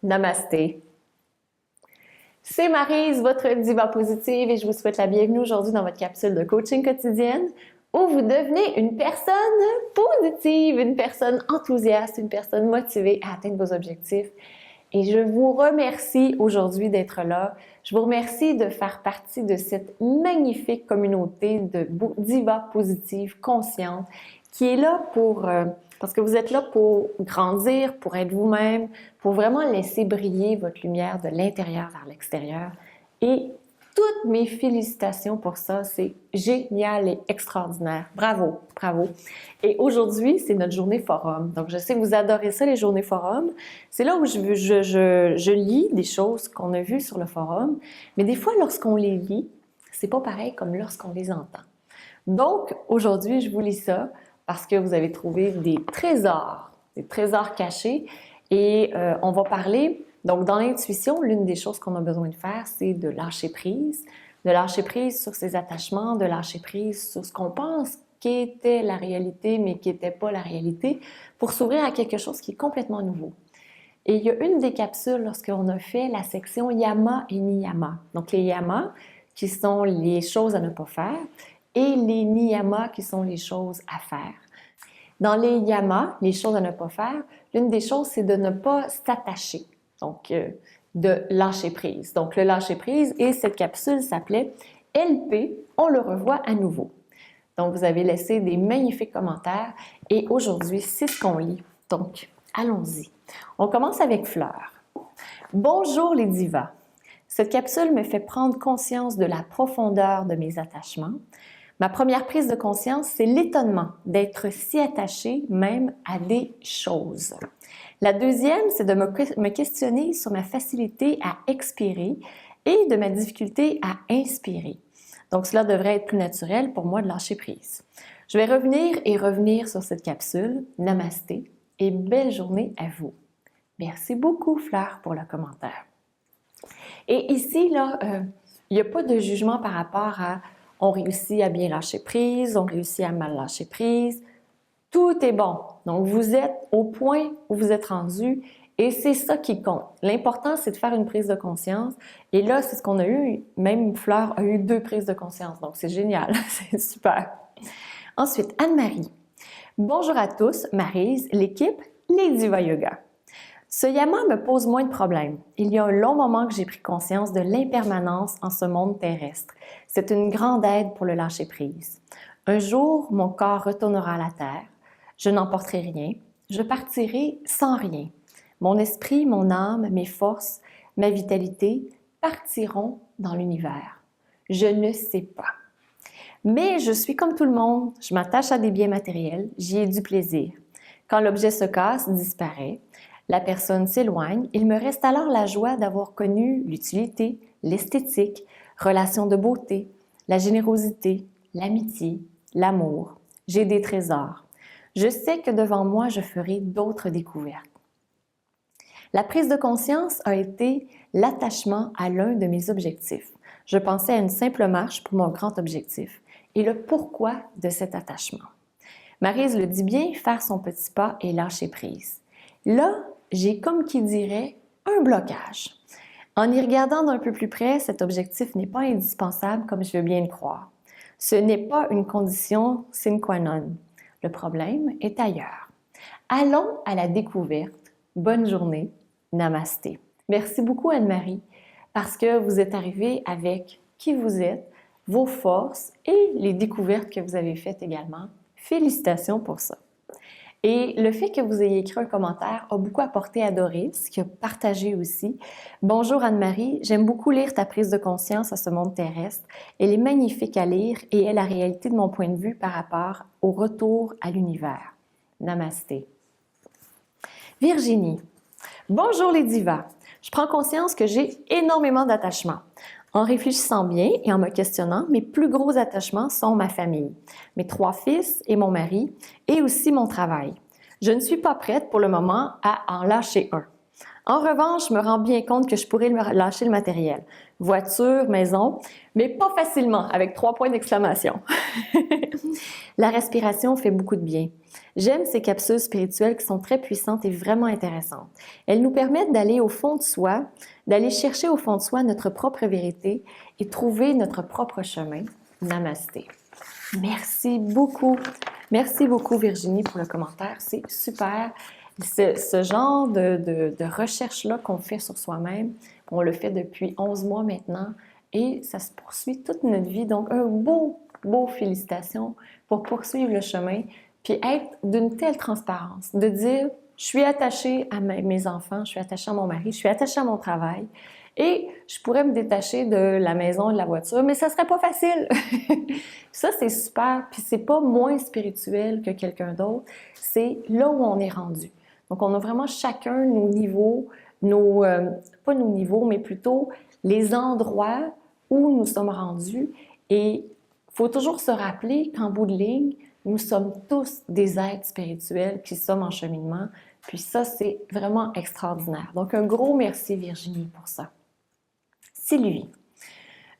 Namasté. C'est Maryse, votre diva positive, et je vous souhaite la bienvenue aujourd'hui dans votre capsule de coaching quotidienne où vous devenez une personne positive, une personne enthousiaste, une personne motivée à atteindre vos objectifs. Et je vous remercie aujourd'hui d'être là. Je vous remercie de faire partie de cette magnifique communauté de divas positives conscientes qui est là parce que vous êtes là pour grandir, pour être vous-même, pour vraiment laisser briller votre lumière de l'intérieur vers l'extérieur. Et toutes mes félicitations pour ça, c'est génial et extraordinaire. Bravo, bravo. Et aujourd'hui, c'est notre journée forum. Donc, je sais que vous adorez ça, les journées forum. C'est là où je lis des choses qu'on a vues sur le forum, mais des fois, lorsqu'on les lit, c'est pas pareil comme lorsqu'on les entend. Donc, aujourd'hui, je vous lis ça parce que vous avez trouvé des trésors cachés et on va parler. Donc, dans l'intuition, l'une des choses qu'on a besoin de faire, c'est de lâcher prise sur ses attachements, de lâcher prise sur ce qu'on pense qu'était la réalité, mais qui n'était pas la réalité, pour s'ouvrir à quelque chose qui est complètement nouveau. Et il y a une des capsules lorsqu'on a fait la section Yama et Niyama. Donc, les Yamas, qui sont les choses à ne pas faire, et les Niyamas, qui sont les choses à faire. Dans les Yamas, les choses à ne pas faire, l'une des choses, c'est de ne pas s'attacher. Donc, de lâcher prise. Donc, le lâcher prise, et cette capsule s'appelait LP, on le revoit à nouveau. Donc, vous avez laissé des magnifiques commentaires et aujourd'hui, c'est ce qu'on lit. Donc, allons-y. On commence avec Fleur. Bonjour les divas. Cette capsule me fait prendre conscience de la profondeur de mes attachements. Ma première prise de conscience, c'est l'étonnement d'être si attachée même à des choses. La deuxième, c'est de me questionner sur ma facilité à expirer et de ma difficulté à inspirer. Donc, cela devrait être plus naturel pour moi de lâcher prise. Je vais revenir sur cette capsule. Namasté et belle journée à vous. Merci beaucoup, Fleur, pour le commentaire. Et ici, là, il n'y a pas de jugement par rapport à on réussit à bien lâcher prise, on réussit à mal lâcher prise. Tout est bon. Donc, vous êtes au point où vous êtes rendu et c'est ça qui compte. L'important, c'est de faire une prise de conscience. Et là, c'est ce qu'on a eu. Même Fleur a eu 2 prises de conscience. Donc, c'est génial. C'est super. Ensuite, Anne-Marie. Bonjour à tous, Maryse, l'équipe, les Diva Yoga. Ce yama me pose moins de problèmes. Il y a un long moment que j'ai pris conscience de l'impermanence en ce monde terrestre. C'est une grande aide pour le lâcher-prise. Un jour, mon corps retournera à la terre. Je n'emporterai rien. Je partirai sans rien. Mon esprit, mon âme, mes forces, ma vitalité partiront dans l'univers. Je ne sais pas. Mais je suis comme tout le monde. Je m'attache à des biens matériels. J'y ai du plaisir. Quand l'objet se casse, disparaît. La personne s'éloigne, il me reste alors la joie d'avoir connu l'utilité, l'esthétique, relations de beauté, la générosité, l'amitié, l'amour. J'ai des trésors. Je sais que devant moi, je ferai d'autres découvertes. La prise de conscience a été l'attachement à l'un de mes objectifs. Je pensais à une simple marche pour mon grand objectif et le pourquoi de cet attachement. Maryse le dit bien, faire son petit pas et lâcher prise. Là, j'ai comme qui dirait un blocage. En y regardant d'un peu plus près, cet objectif n'est pas indispensable comme je veux bien le croire. Ce n'est pas une condition sine qua non. Le problème est ailleurs. Allons à la découverte. Bonne journée. Namasté. Merci beaucoup Anne-Marie parce que vous êtes arrivée avec qui vous êtes, vos forces et les découvertes que vous avez faites également. Félicitations pour ça. Et le fait que vous ayez écrit un commentaire a beaucoup apporté à Doris, qui a partagé aussi. Bonjour Anne-Marie, j'aime beaucoup lire ta prise de conscience à ce monde terrestre. Elle est magnifique à lire et est la réalité de mon point de vue par rapport au retour à l'univers. Namasté. Virginie. Bonjour les divas. Je prends conscience que j'ai énormément d'attachements. En réfléchissant bien et en me questionnant, mes plus gros attachements sont ma famille, mes 3 fils et mon mari, et aussi mon travail. Je ne suis pas prête pour le moment à en lâcher un. En revanche, je me rends bien compte que je pourrais lâcher le matériel. Voiture, maison, mais pas facilement, avec 3 points d'exclamation. La respiration fait beaucoup de bien. J'aime ces capsules spirituelles qui sont très puissantes et vraiment intéressantes. Elles nous permettent d'aller au fond de soi, d'aller chercher au fond de soi notre propre vérité et trouver notre propre chemin. Namasté. Merci beaucoup. Merci beaucoup, Virginie, pour le commentaire. C'est super. Ce genre de recherche-là qu'on fait sur soi-même, on le fait depuis 11 mois maintenant et ça se poursuit toute notre vie. Donc, un beau félicitations pour poursuivre le chemin puis être d'une telle transparence, de dire, je suis attachée à mes enfants, je suis attachée à mon mari, je suis attachée à mon travail et je pourrais me détacher de la maison et de la voiture, mais ça serait pas facile. Ça, c'est super, puis c'est pas moins spirituel que quelqu'un d'autre, c'est là où on est rendu. Donc, on a vraiment chacun nos niveaux, pas nos niveaux, mais plutôt les endroits où nous sommes rendus. Et il faut toujours se rappeler qu'en bout de ligne, nous sommes tous des êtres spirituels qui sommes en cheminement. Puis ça, c'est vraiment extraordinaire. Donc, un gros merci, Virginie, pour ça. Sylvie.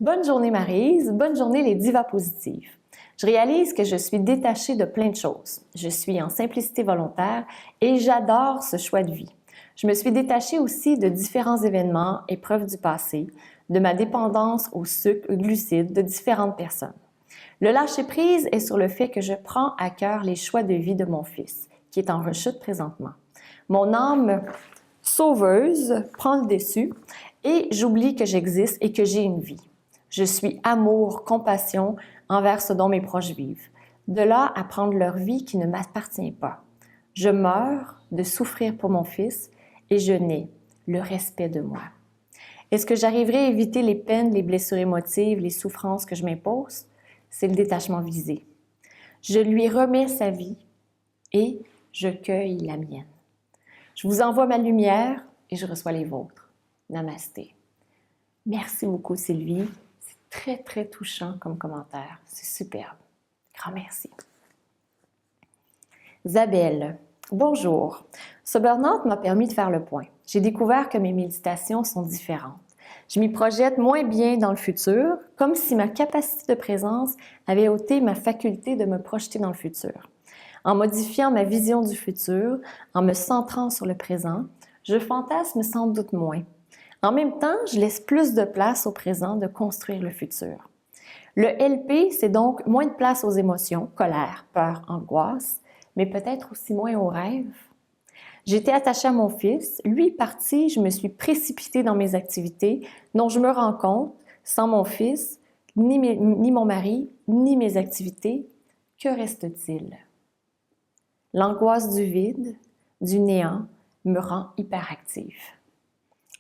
Bonne journée, Maryse. Bonne journée, les divas positives. Je réalise que je suis détachée de plein de choses. Je suis en simplicité volontaire et j'adore ce choix de vie. Je me suis détachée aussi de différents événements, épreuves du passé, de ma dépendance au sucre, glucides de différentes personnes. Le lâcher-prise est sur le fait que je prends à cœur les choix de vie de mon fils, qui est en rechute présentement. Mon âme sauveuse prend le dessus et j'oublie que j'existe et que j'ai une vie. Je suis amour, compassion envers ce dont mes proches vivent. De là à prendre leur vie qui ne m'appartient pas. Je meurs de souffrir pour mon fils et je nais le respect de moi. Est-ce que j'arriverai à éviter les peines, les blessures émotives, les souffrances que je m'impose? C'est le détachement visé. Je lui remets sa vie et je cueille la mienne. Je vous envoie ma lumière et je reçois les vôtres. Namasté. Merci beaucoup, Sylvie. C'est très, très touchant comme commentaire. C'est superbe. Grand merci. Isabelle. Bonjour. Ce burn-out m'a permis de faire le point. J'ai découvert que mes méditations sont différentes. Je m'y projette moins bien dans le futur, comme si ma capacité de présence avait ôté ma faculté de me projeter dans le futur. En modifiant ma vision du futur, en me centrant sur le présent, je fantasme sans doute moins. En même temps, je laisse plus de place au présent de construire le futur. Le LP, c'est donc moins de place aux émotions, colère, peur, angoisse, mais peut-être aussi moins aux rêves. J'étais attachée à mon fils. Lui parti, je me suis précipitée dans mes activités dont je me rends compte, sans mon fils, ni mon mari, ni mes activités, que reste-t-il? L'angoisse du vide, du néant, me rend hyperactive.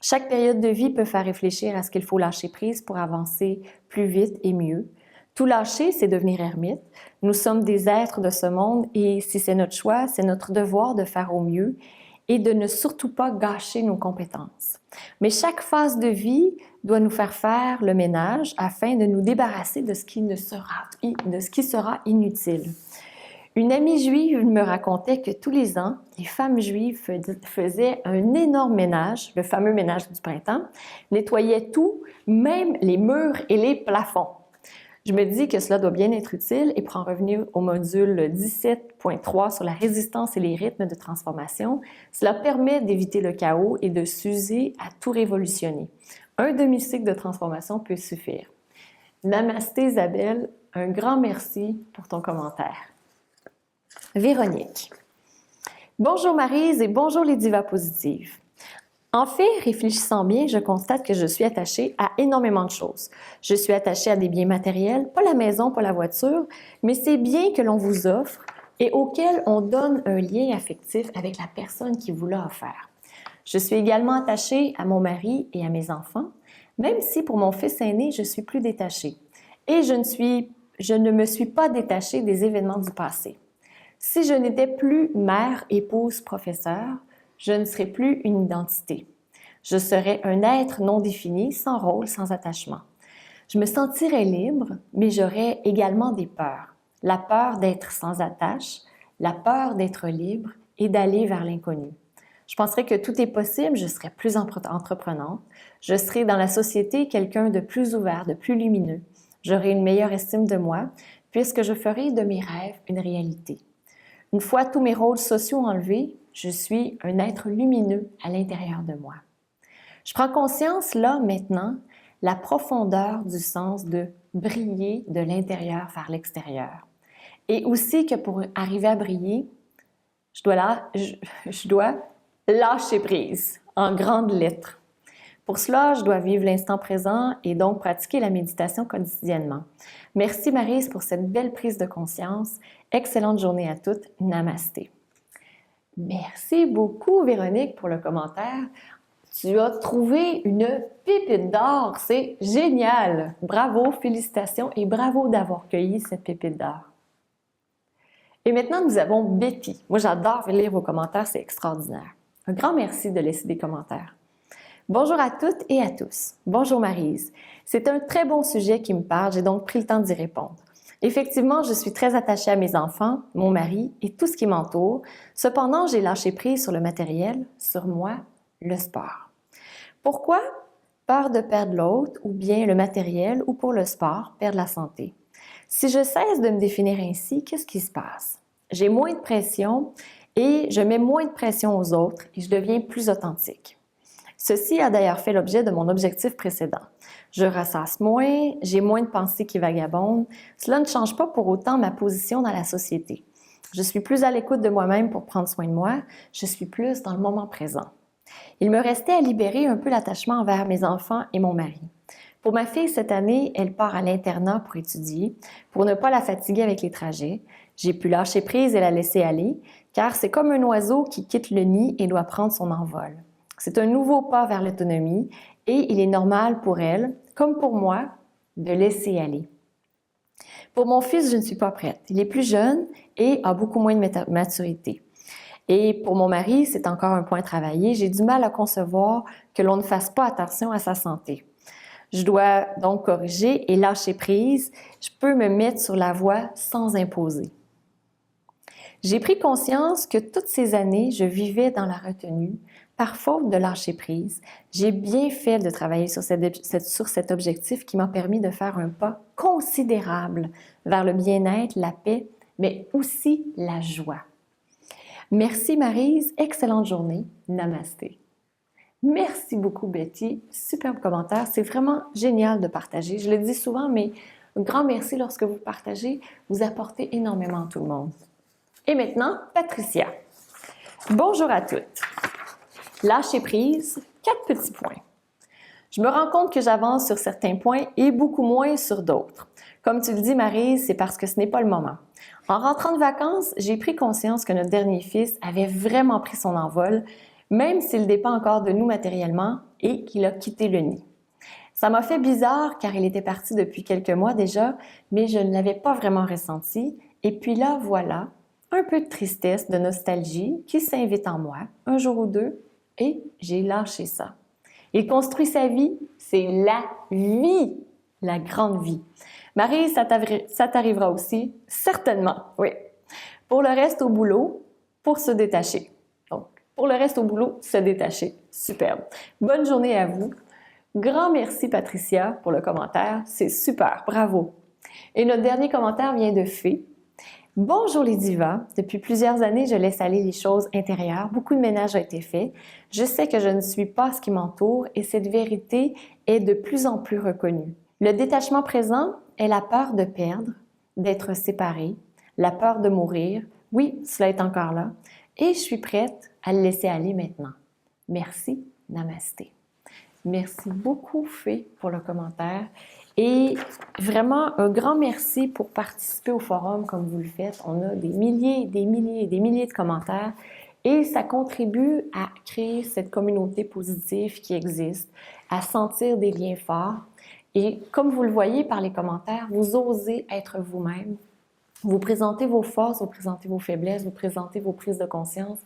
Chaque période de vie peut faire réfléchir à ce qu'il faut lâcher prise pour avancer plus vite et mieux. Tout lâcher, c'est devenir ermite. Nous sommes des êtres de ce monde et si c'est notre choix, c'est notre devoir de faire au mieux et de ne surtout pas gâcher nos compétences. Mais chaque phase de vie doit nous faire le ménage afin de nous débarrasser de ce qui sera inutile. Une amie juive me racontait que tous les ans, les femmes juives faisaient un énorme ménage, le fameux ménage du printemps, nettoyaient tout, même les murs et les plafonds. Je me dis que cela doit bien être utile et pour en revenir au module 17.3 sur la résistance et les rythmes de transformation, cela permet d'éviter le chaos et de s'user à tout révolutionner. Un demi-cycle de transformation peut suffire. Namasté Isabelle, un grand merci pour ton commentaire. Véronique. Bonjour Maryse et bonjour les divas positives. En fait, réfléchissant bien, je constate que je suis attachée à énormément de choses. Je suis attachée à des biens matériels, pas la maison, pas la voiture, mais ces biens que l'on vous offre et auxquels on donne un lien affectif avec la personne qui vous l'a offert. Je suis également attachée à mon mari et à mes enfants, même si pour mon fils aîné, je suis plus détachée. Et je ne me suis pas détachée des événements du passé. Si je n'étais plus mère, épouse, professeur, je ne serais plus une identité. Je serais un être non défini, sans rôle, sans attachement. Je me sentirais libre, mais j'aurais également des peurs. La peur d'être sans attache, la peur d'être libre et d'aller vers l'inconnu. Je penserais que tout est possible, je serais plus entreprenante, je serais dans la société quelqu'un de plus ouvert, de plus lumineux. J'aurais une meilleure estime de moi, puisque je ferai de mes rêves une réalité. Une fois tous mes rôles sociaux enlevés, je suis un être lumineux à l'intérieur de moi. Je prends conscience, là, maintenant, la profondeur du sens de briller de l'intérieur vers l'extérieur. Et aussi que pour arriver à briller, je dois lâcher prise en grandes lettres. Pour cela, je dois vivre l'instant présent et donc pratiquer la méditation quotidiennement. Merci Maryse pour cette belle prise de conscience. Excellente journée à toutes. Namasté. Merci beaucoup Véronique pour le commentaire. Tu as trouvé une pépite d'or, c'est génial! Bravo, félicitations et bravo d'avoir cueilli cette pépite d'or. Et maintenant, nous avons Betty. Moi, j'adore lire vos commentaires, c'est extraordinaire. Un grand merci de laisser des commentaires. Bonjour à toutes et à tous. Bonjour Maryse. C'est un très bon sujet qui me parle, j'ai donc pris le temps d'y répondre. Effectivement, je suis très attachée à mes enfants, mon mari et tout ce qui m'entoure. Cependant, j'ai lâché prise sur le matériel, sur moi, le sport. Pourquoi? Peur de perdre l'autre ou bien le matériel ou pour le sport, perdre la santé. Si je cesse de me définir ainsi, qu'est-ce qui se passe? J'ai moins de pression et je mets moins de pression aux autres et je deviens plus authentique. Ceci a d'ailleurs fait l'objet de mon objectif précédent. Je ressasse moins, j'ai moins de pensées qui vagabondent. Cela ne change pas pour autant ma position dans la société. Je suis plus à l'écoute de moi-même pour prendre soin de moi, je suis plus dans le moment présent. Il me restait à libérer un peu l'attachement envers mes enfants et mon mari. Pour ma fille, cette année, elle part à l'internat pour étudier, pour ne pas la fatiguer avec les trajets. J'ai pu lâcher prise et la laisser aller, car c'est comme un oiseau qui quitte le nid et doit prendre son envol. C'est un nouveau pas vers l'autonomie et il est normal pour elle, comme pour moi, de laisser aller. Pour mon fils, je ne suis pas prête. Il est plus jeune et a beaucoup moins de maturité. Et pour mon mari, c'est encore un point à travailler. J'ai du mal à concevoir que l'on ne fasse pas attention à sa santé. Je dois donc corriger et lâcher prise. Je peux me mettre sur la voie sans imposer. J'ai pris conscience que toutes ces années, je vivais dans la retenue, par faute de lâcher prise. J'ai bien fait de travailler sur cet objectif qui m'a permis de faire un pas considérable vers le bien-être, la paix, mais aussi la joie. Merci Maryse, excellente journée, namasté. Merci beaucoup Betty, superbe commentaire, c'est vraiment génial de partager. Je le dis souvent, mais un grand merci lorsque vous partagez, vous apportez énormément à tout le monde. Et maintenant, Patricia. Bonjour à toutes. Lâcher prise, 4 petits points. Je me rends compte que j'avance sur certains points et beaucoup moins sur d'autres. Comme tu le dis, Maryse, c'est parce que ce n'est pas le moment. En rentrant de vacances, j'ai pris conscience que notre dernier fils avait vraiment pris son envol, même s'il dépend encore de nous matériellement et qu'il a quitté le nid. Ça m'a fait bizarre car il était parti depuis quelques mois déjà, mais je ne l'avais pas vraiment ressenti. Et puis là, voilà, un peu de tristesse, de nostalgie qui s'invite en moi, un jour ou deux, et j'ai lâché ça. Il construit sa vie, c'est la vie, la grande vie. Marie, ça t'arrivera aussi, certainement, oui. Pour le reste au boulot, pour se détacher. Donc, pour le reste au boulot, se détacher. Superbe. Bonne journée à vous. Grand merci Patricia pour le commentaire, c'est super, bravo. Et notre dernier commentaire vient de Fée. Bonjour les divas, depuis plusieurs années, je laisse aller les choses intérieures, beaucoup de ménage a été fait. Je sais que je ne suis pas ce qui m'entoure et cette vérité est de plus en plus reconnue. Le détachement présent est la peur de perdre, d'être séparé, la peur de mourir. Oui, cela est encore là. Et je suis prête à le laisser aller maintenant. Merci, namasté. Merci beaucoup, Fée, pour le commentaire. Et vraiment, un grand merci pour participer au forum comme vous le faites. On a des milliers, des milliers, des milliers de commentaires et ça contribue à créer cette communauté positive qui existe, à sentir des liens forts. Et comme vous le voyez par les commentaires, vous osez être vous-même. Vous présentez vos forces, vous présentez vos faiblesses, vous présentez vos prises de conscience.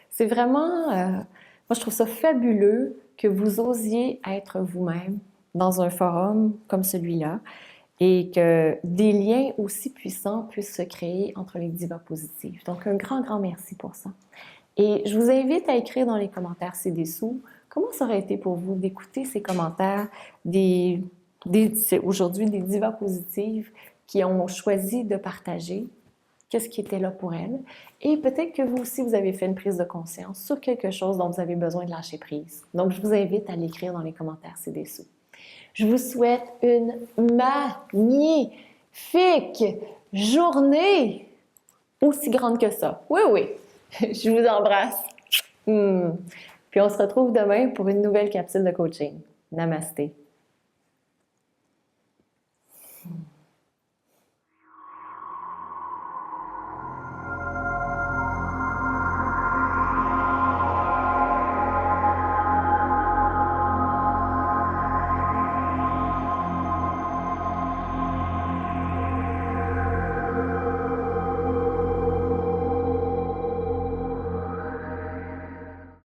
C'est vraiment, moi je trouve ça fabuleux que vous osiez être vous-même dans un forum comme celui-là et que des liens aussi puissants puissent se créer entre les divas positives. Donc, un grand, grand merci pour ça. Et je vous invite à écrire dans les commentaires ci-dessous comment ça aurait été pour vous d'écouter ces commentaires c'est aujourd'hui des divas positives qui ont choisi de partager qu'est-ce qui était là pour elles. Et peut-être que vous aussi, vous avez fait une prise de conscience sur quelque chose dont vous avez besoin de lâcher prise. Donc, je vous invite à l'écrire dans les commentaires ci-dessous. Je vous souhaite une magnifique journée, aussi grande que ça. Oui, oui, je vous embrasse. Puis on se retrouve demain pour une nouvelle capsule de coaching. Namasté.